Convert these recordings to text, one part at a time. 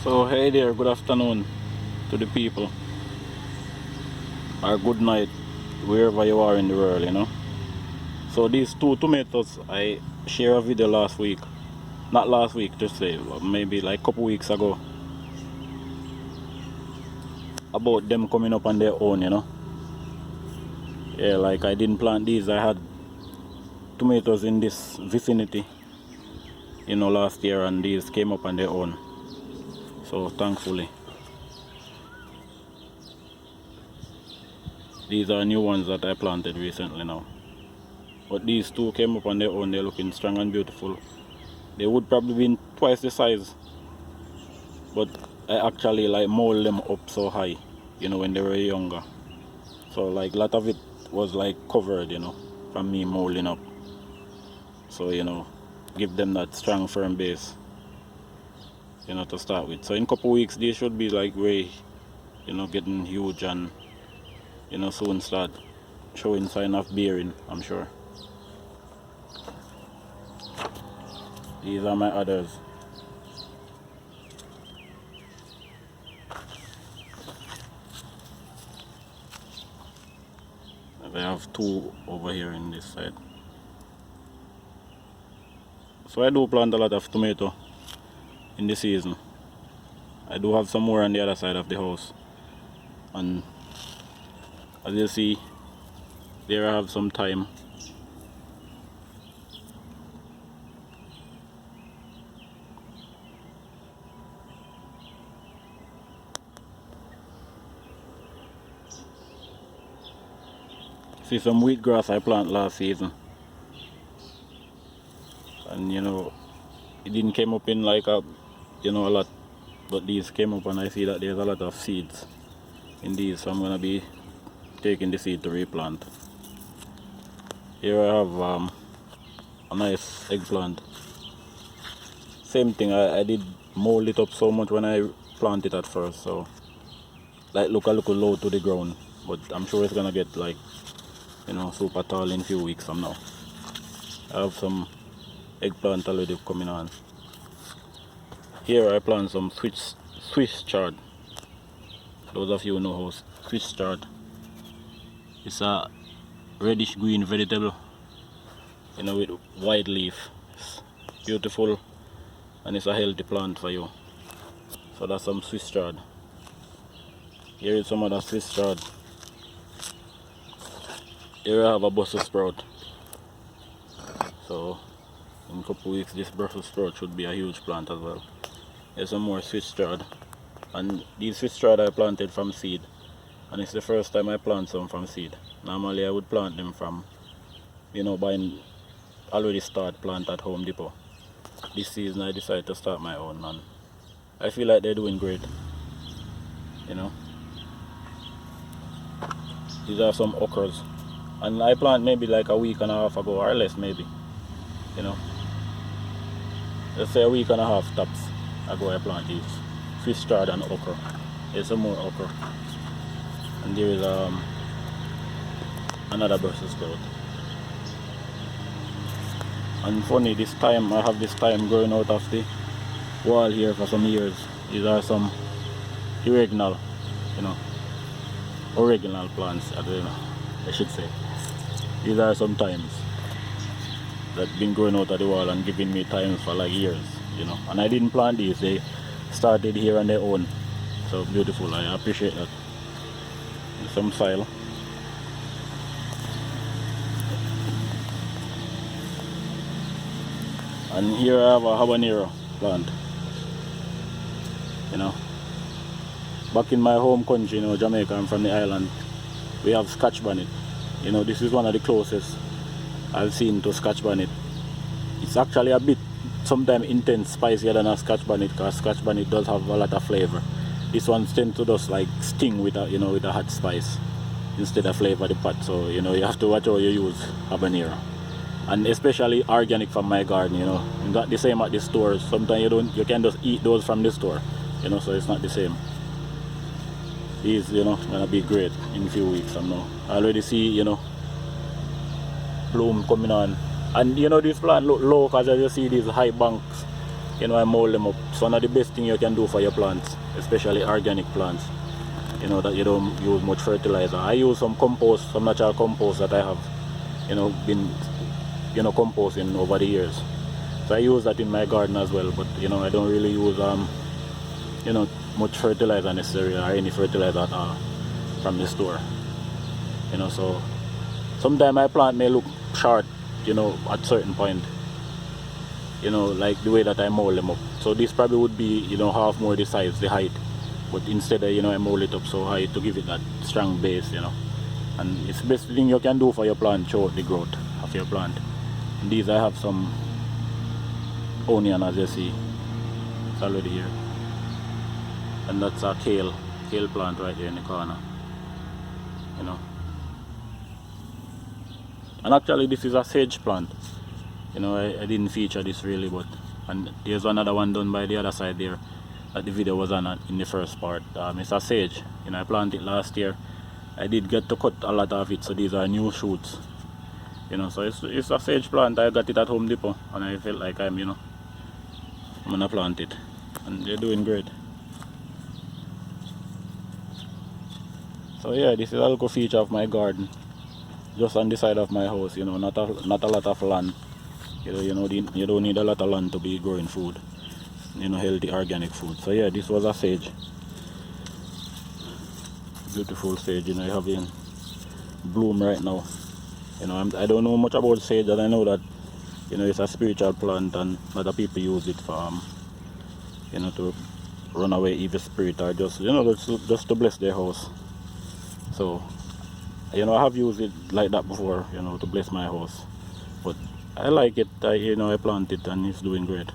So hey there, good afternoon to the people, or good night, wherever you are in the world. So these two tomatoes, I shared a video last week, not last week, just say maybe like a couple weeks ago, about them coming up on their own. Yeah, like I didn't plant these, I had tomatoes in this vicinity, last year, and these came up on their own. So thankfully, these are new ones that I planted recently now. But these two came up on their own. They're looking strong and beautiful. They would probably be twice the size, but I actually like mold them up so high, when they were younger. So like a lot of it was like covered, from me molding up. So give them that strong firm base, to start with. So in a couple weeks these should be like way, getting huge and soon start showing sign of bearing, I'm sure. These are my others. I have two over here in this side. So I do plant a lot of tomato in the season. I do have some more on the other side of the house. And as you see, there I have some thyme. See some wheatgrass I planted last season, and it didn't came up in like a lot, but these came up, and I see that there's a lot of seeds in these, so I'm gonna be taking the seed to replant. Here I have a nice eggplant. Same thing, I did mold it up so much when I planted at first, so like look a little low to the ground, but I'm sure it's gonna get like super tall in a few weeks from now. I have some eggplant already coming on. Here I plant some Swiss chard. Those of you who know how Swiss chard. It's a reddish green vegetable, with white leaf. It's beautiful and it's a healthy plant for you. So that's some Swiss chard. Here is some other Swiss chard. Here I have a Brussels sprout. So in a couple weeks this Brussels sprout should be a huge plant as well. Here's some more Swiss chard. And these Swiss chard I planted from seed. And it's the first time I plant some from seed. Normally I would plant them from, buying already start plant at Home Depot. This season I decided to start my own, and I feel like they're doing great. These are some okras. And I planted maybe like a week and a half ago, or less maybe. Let's say a week and a half tops ago I planted these Swiss chard and okra. Here's some more okra. And there is another Brussels sprout. And funny, this time I have this thyme growing out of the wall here for some years. These are some original plants, I should say. These are some thymes that been growing out of the wall and giving me thymes for like years, And I didn't plant these, they started here on their own. So beautiful, I appreciate that. Some soil. And here I have a habanero plant. Back in my home country, Jamaica, I'm from the island, we have Scotch bonnet. This is one of the closest I've seen to Scotch bonnet. It's actually a bit sometimes intense, spicier than a Scotch bonnet, because Scotch bonnet does have a lot of flavor. This one tends to just like sting with a hot spice instead of flavor the pot. So you have to watch how you use habanero, and especially organic from my garden. Not the same at the stores. Sometimes you can just eat those from the store. So it's not the same. These gonna be great in a few weeks from now. I already see bloom coming on, and this plant look low because as you see these high banks you know, I mold them up. It's one of the best things you can do for your plants, especially organic plants, you know, that you don't use much fertilizer. I use some compost, some natural compost that I have, you know, been, you know, composting over the years. So I use that in my garden as well, but you know, I don't really use you know, much fertilizer necessarily, or any fertilizer at all from the store. You know, so sometimes my plant may look short, you know, at certain point, you know, like the way that I mold them up. So this probably would be, you know, half more the size, the height, but instead you know, I mold it up so high to give it that strong base, you know. And it's the best thing you can do for your plant, show the growth of your plant. And these I have some onion, as you see, it's already here. And that's a kale plant right there in the corner, you know. And actually this is a sage plant, you know. I didn't feature this really, but, and there's another one done by the other side there that the video was on in the first part. It's a sage, you know. I planted it last year. I did get to cut a lot of it, so these are new shoots, you know. So it's a sage plant. I got it at Home Depot, and I felt like I'm gonna plant it, and they're doing great. So yeah, this is a little feature of my garden, just on the side of my house, you know. Not a lot of land, you know, you don't need a lot of land to be growing food, you know, healthy organic food. So yeah, this was a sage, beautiful sage, you know. I have in bloom right now, you know. I don't know much about sage, and I know that, you know, it's a spiritual plant, and other people use it for you know, to run away evil spirit, or just, you know, just to bless their house. So, you know, I have used it like that before, you know, to bless my house. But I like it. You know, I plant it and it's doing great.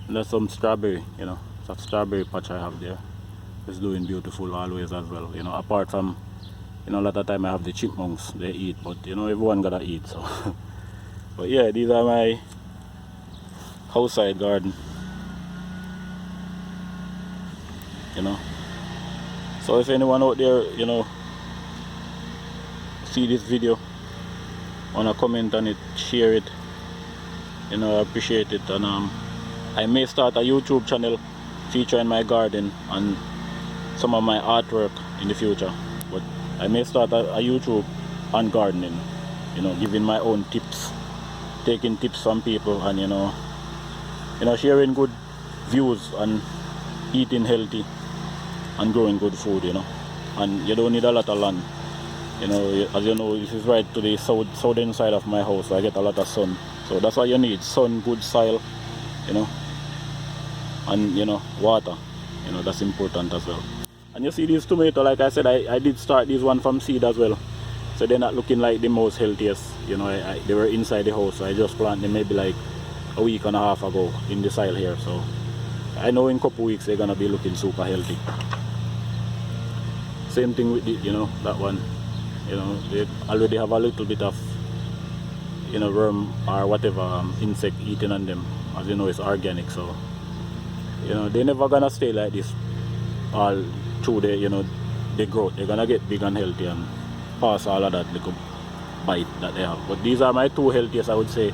And there's some strawberry, you know, it's a strawberry patch I have there. It's doing beautiful always as well. You know, apart from, you know, a lot of time I have the chipmunks, they eat, but you know, everyone gotta eat. So, but yeah, these are my outside garden, you know. So if anyone out there, you know, see this video, wanna comment on it, share it, you know, I appreciate it. And I may start a YouTube channel featuring my garden and some of my artwork in the future, but I may start a YouTube on gardening, you know, giving my own tips, taking tips from people, and you know, sharing good views and eating healthy and growing good food, you know. And you don't need a lot of land. You know, as you know, this is right to the southern side of my house, so I get a lot of sun. So that's what you need: sun, good soil, you know, and you know, water. You know, that's important as well. And you see these tomatoes, like I said, I did start this one from seed as well. So they're not looking like the most healthiest. You know, they were inside the house, so I just planted them maybe like a week and a half ago in the soil here. So I know in a couple weeks they're gonna be looking super healthy. Same thing with the, you know, that one. You know, they already have a little bit of, you know, worm or whatever insect eating on them. As you know, it's organic, so you know, they're never gonna stay like this all through the, you know, the growth. They're gonna get big and healthy and pass all of that little bite that they have. But these are my two healthiest, I would say,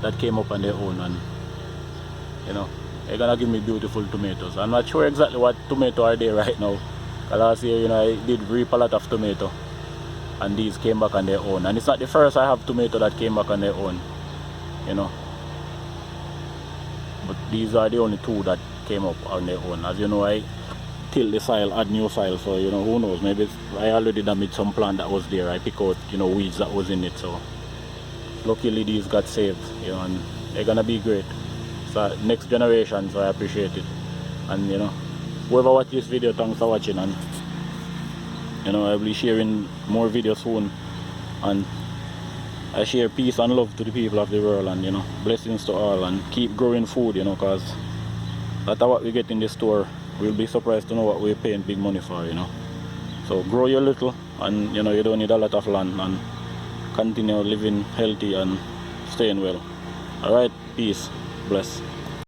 that came up on their own, and you know, they're gonna give me beautiful tomatoes. I'm not sure exactly what tomato are there right now. Last year, you know, I did reap a lot of tomato, and these came back on their own. And it's not the first I have tomato that came back on their own, you know. But these are the only two that came up on their own. As you know, I till the soil, add new soil, so you know, who knows, maybe I already damaged some plant that was there. I pick out, you know, weeds that was in it. So luckily these got saved, you know, and they're gonna be great. So next generation, so I appreciate it. And you know, whoever watch this video, thanks for watching, and you know, I'll be sharing more videos soon, and I share peace and love to the people of the world, and you know, blessings to all, and keep growing food, you know, because that's what we get in the store. We'll be surprised to know what we're paying big money for, you know. So grow your little, and you know, you don't need a lot of land, and continue living healthy and staying well. Alright, peace, bless.